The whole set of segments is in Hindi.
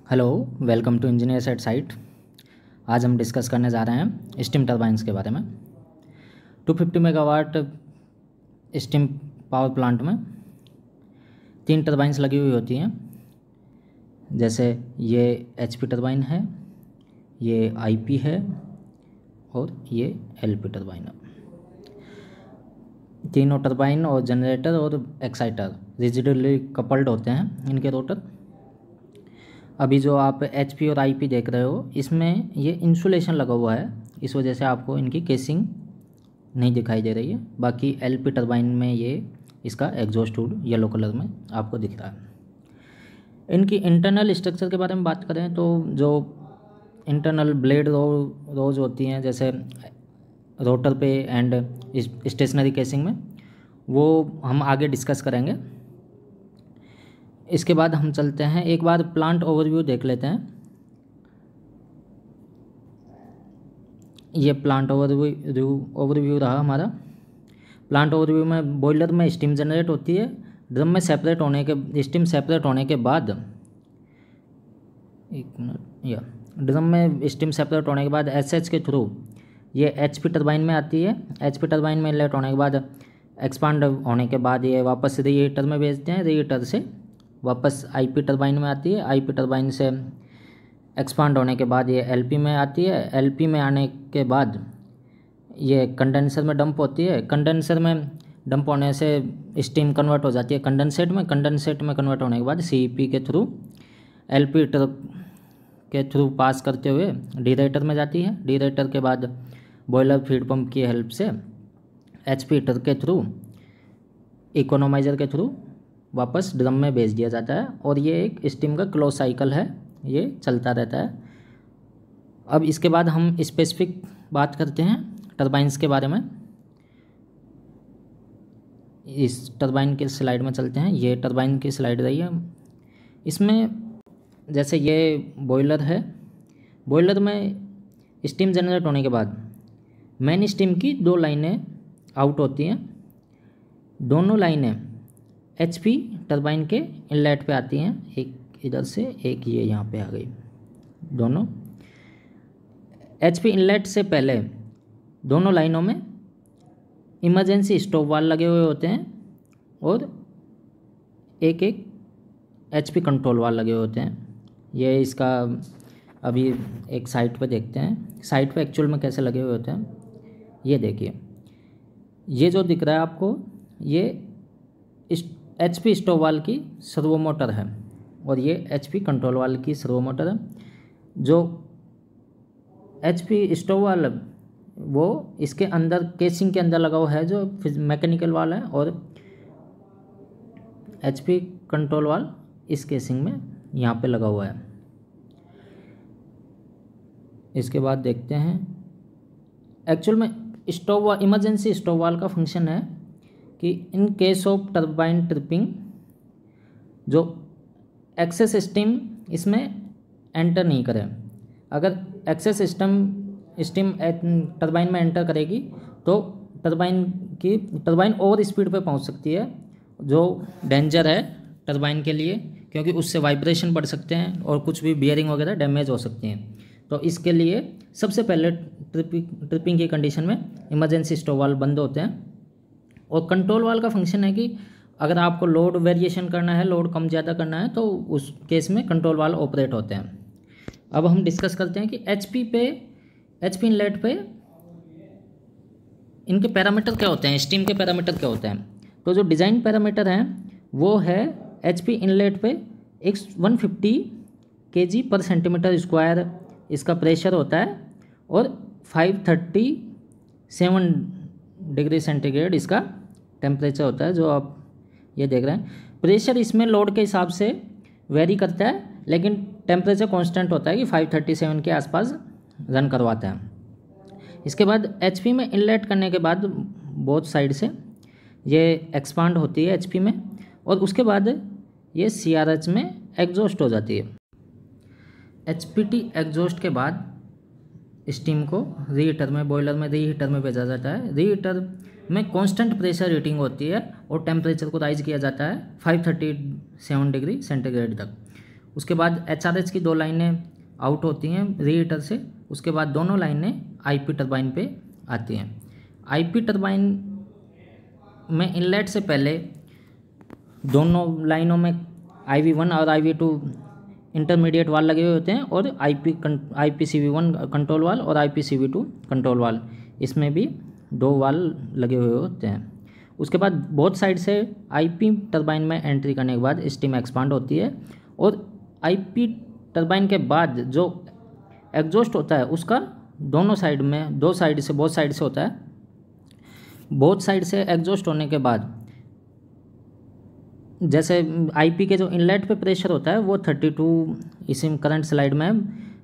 Hello, welcome to engineers at site. आज हम डिस्कस करने जा रहे हैं स्टीम टरबाइंस के बारे में। 250 मेगावाट स्टीम पावर प्लांट में 3 टरबाइंस लगी हुई होती हैं। जैसे ये एचपी टरबाइन है, ये आईपी है और ये एलपी टरबाइन है। तीनों टरबाइन और जनरेटर और एक्साइटर रिजिडली कपल्ड होते हैं इनके रोटर। अभी जो आप एचपी और आईपी देख रहे हो, इसमें ये इंसुलेशन लगा हुआ है, इस वजह से आपको इनकी केसिंग नहीं दिखाई दे रही है। बाकी एलपी टरबाइन में ये इसका एग्जॉस्ट हुड येलो कलर में आपको दिख रहा है। इनकी इंटरनल स्ट्रक्चर के बारे में बात करें तो जो इंटरनल ब्लेड रोज होती हैं, जैसे रोटर पे एंड स्टेशनरी केसिंग में, वो हम आगे डिस्कस करेंगे। इसके बाद हम चलते हैं, एक बार प्लांट ओवरव्यू देख लेते हैं। ये प्लांट ओवरव्यू रहा हमारा। प्लांट ओवरव्यू में बॉयलर में स्टीम जनरेट होती है। ड्रम में सेपरेट होने के स्टीम सेपरेट होने के बाद ड्रम में स्टीम सेपरेट होने के बाद एसएच के थ्रू ये एचपी टरबाइन में आती है। एचपी टरबाइन में इनलेट होने के बाद एक्सपांड होने के बाद ये वापस रीहीटर में भेजते हैं। रीहीटर से वापस आईपी टरबाइन में आती है। आईपी टरबाइन से एक्सपांड होने के बाद ये एलपी में आती है। एलपी में आने के बाद ये कंडेंसर में डंप होती है। कंडेंसर में डंप होने से स्टीम कन्वर्ट हो जाती है कंडेंसेट में। कंडेंसेट में कन्वर्ट होने के बाद सीईपी के थ्रू एलपी के थ्रू पास करते हुए डीरेटर में जाती है। डीरेटर के बाद बॉयलर फीड पंप की हेल्प से एचपी हीटर के थ्रू इकोनोमाइज़र के थ्रू वापस ड्रम में भेज दिया जाता है। और ये एक स्टीम का क्लोज साइकिल है, ये चलता रहता है। अब इसके बाद हम स्पेसिफिक बात करते हैं टरबाइंस के बारे में। इस टरबाइन के स्लाइड में चलते हैं। ये टरबाइन की स्लाइड रही है। इसमें जैसे ये बॉयलर है, बॉयलर में स्टीम जनरेट होने के बाद मेन स्टीम की 2 लाइनें आउट होती हैं। दोनों लाइनें एचपी टरबाइन के इनलेट पे आती हैं, एक इधर से एक ये यहाँ पे आ गई। दोनों एचपी इनलेट से पहले दोनों लाइनों में इमरजेंसी स्टॉप वाल्व लगे हुए होते हैं और एक एक एचपी कंट्रोल वाल्व लगे हुए होते हैं। ये इसका अभी एक साइट पे देखते हैं, साइट पे एक्चुअल में कैसे लगे हुए होते हैं। ये देखिए, ये जो दिख रहा है आपको, ये एचपी स्टॉप वाल्व की सर्वो मोटर है और ये एचपी कंट्रोल वाल्व की सर्वो मोटर है। जो एचपी स्टॉप वाल्व वो इसके अंदर केसिंग के अंदर लगा हुआ है, जो मैकेनिकल वाल्व है, और एचपी कंट्रोल वाल्व इस केसिंग में यहाँ पे लगा हुआ है। इसके बाद देखते हैं, एक्चुअल में इमरजेंसी स्टॉप वाल्व का फंक्शन है कि in case of turbine tripping, जो एक्सेस स्टीम इसमें एंटर नहीं करे। अगर एक्सेस स्टीम टरबाइन में एंटर करेगी तो टरबाइन ओवर स्पीड पे पहुंच सकती है, जो डेंजर है टरबाइन के लिए, क्योंकि उससे वाइब्रेशन बढ़ सकते हैं और कुछ भी बियरिंग वगैरह डैमेज हो सकती हैं। तो इसके लिए सबसे पहले ट्रिपिंग की कंडीशन में इमरजेंसी स्टॉप वाल्व बंद होते हैं। और कंट्रोल वाल्व का फंक्शन है कि अगर आपको लोड वेरिएशन करना है, लोड कम ज़्यादा करना है, तो उस केस में कंट्रोल वाल्व ऑपरेट होते हैं। अब हम डिस्कस करते हैं कि एचपी इनलेट पे इनके पैरामीटर क्या होते हैं, स्टीम के पैरामीटर क्या होते हैं। तो जो डिज़ाइन पैरामीटर हैं वो है एचपी इनलेट पे 150 kg/cm² इसका प्रेशर होता है और 537 डिग्री सेंटीग्रेड इसका टेम्परेचर होता है। जो आप ये देख रहे हैं, प्रेशर इसमें लोड के हिसाब से वेरी करता है, लेकिन टेम्परेचर कांस्टेंट होता है कि 537 के आसपास रन करवाता है। इसके बाद एचपी में इनलेट करने के बाद बोथ साइड से ये एक्सपांड होती है एचपी में, और उसके बाद ये सीआरएच में एग्जॉस्ट हो जाती है। एचपीटी एग्जॉस्ट के बाद स्टीम को रीहीटर में, बॉयलर में रीहीटर में भेजा जाता है। रीहीटर में कांस्टेंट प्रेशर हीटिंग होती है और टेम्परेचर को राइज किया जाता है 537 डिग्री सेंटीग्रेड तक। उसके बाद HRH की 2 लाइनें आउट होती हैं रीहीटर से, उसके बाद दोनों लाइनें IP टरबाइन पे आती हैं। IP टरबाइन में इनलेट से पहले दोनों लाइनों में IV1 और IV2 इंटरमीडिएट वाल लगे हुए होते हैं और IPCV1 कंट्रोल वाल और IPCV2 कंट्रोल वाल, इसमें भी 2 वाल लगे हुए होते हैं। उसके बाद बोथ साइड से IP टरबाइन में एंट्री करने के बाद स्टीम एक्सपांड होती है और IP टरबाइन के बाद जो एग्जॉस्ट होता है उसका दोनों साइड में बोथ साइड से होता है। बोथ साइड से एग्जॉस्ट होने के बाद जैसे IP के जो इनलेट पे प्रेशर होता है वो 32, इसी करंट स्लाइड में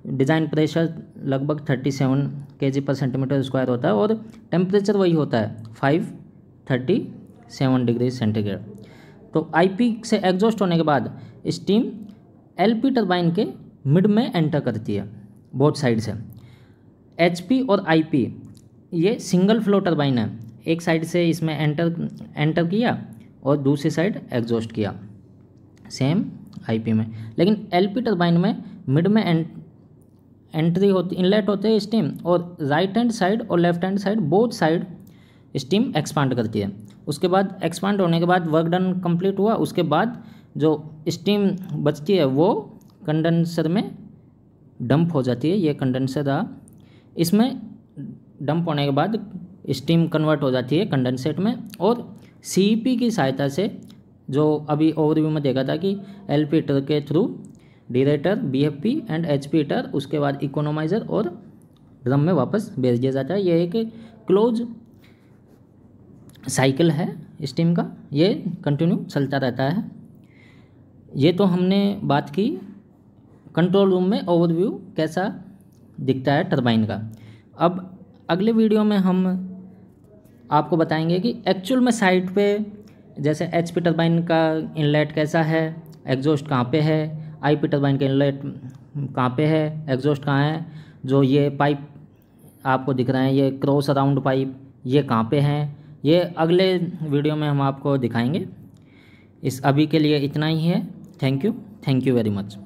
डिज़ाइन प्रेशर लगभग 37 kg/cm² होता है और टेम्परेचर वही होता है 537 डिग्री सेंटीग्रेड। तो IP से एग्जॉस्ट होने के बाद स्टीम LP टरबाइन के मिड में एंटर करती है बोथ साइड से। HP और IP ये सिंगल फ्लो टरबाइन है, एक साइड से इसमें एंटर किया और दूसरी साइड एग्जॉस्ट किया सेम IP में। लेकिन LP टरबाइन में मिड में एंट्री होती, इनलेट होते हैं स्टीम, और राइट हैंड साइड और left hand side both side steam expand करती है। उसके बाद एक्सपांड होने के बाद वर्क डन कंप्लीट हुआ, उसके बाद जो स्टीम बचती है वो कंडेंसर में डंप हो जाती है। ये कंडेंसर रहा, इसमें डंप होने के बाद स्टीम कन्वर्ट हो जाती है कंडेंसेट में और CEP की सहायता से, जो अभी ओवरव्यू में देखा था कि LP हीटर के through deaerator, BFP and HP heater, उसके बाद इकोनोमाइज़र और ड्रम में वापस भेज दिया जाता है। ये एक क्लोज साइकिल है स्टीम का, ये कंटिन्यू चलता रहता है। ये तो हमने बात की कंट्रोल रूम में ओवरव्यू कैसा दिखता है टरबाइन का। अब अगले वीडियो में हम आपको बताएंगे कि एक्चुअल में साइट पे जैसे HP टरबाइन का इनलेट कैसा है, एग्जॉस्ट कहाँ पे है, IP टरबाइन का इनलेट कहाँ पे है, एग्जॉस्ट कहाँ है, जो ये पाइप आपको दिख रहा है ये क्रॉस अराउंड पाइप ये कहाँ पे हैं, ये अगले वीडियो में हम आपको दिखाएंगे। इस अभी के लिए इतना ही है। Thank you very much.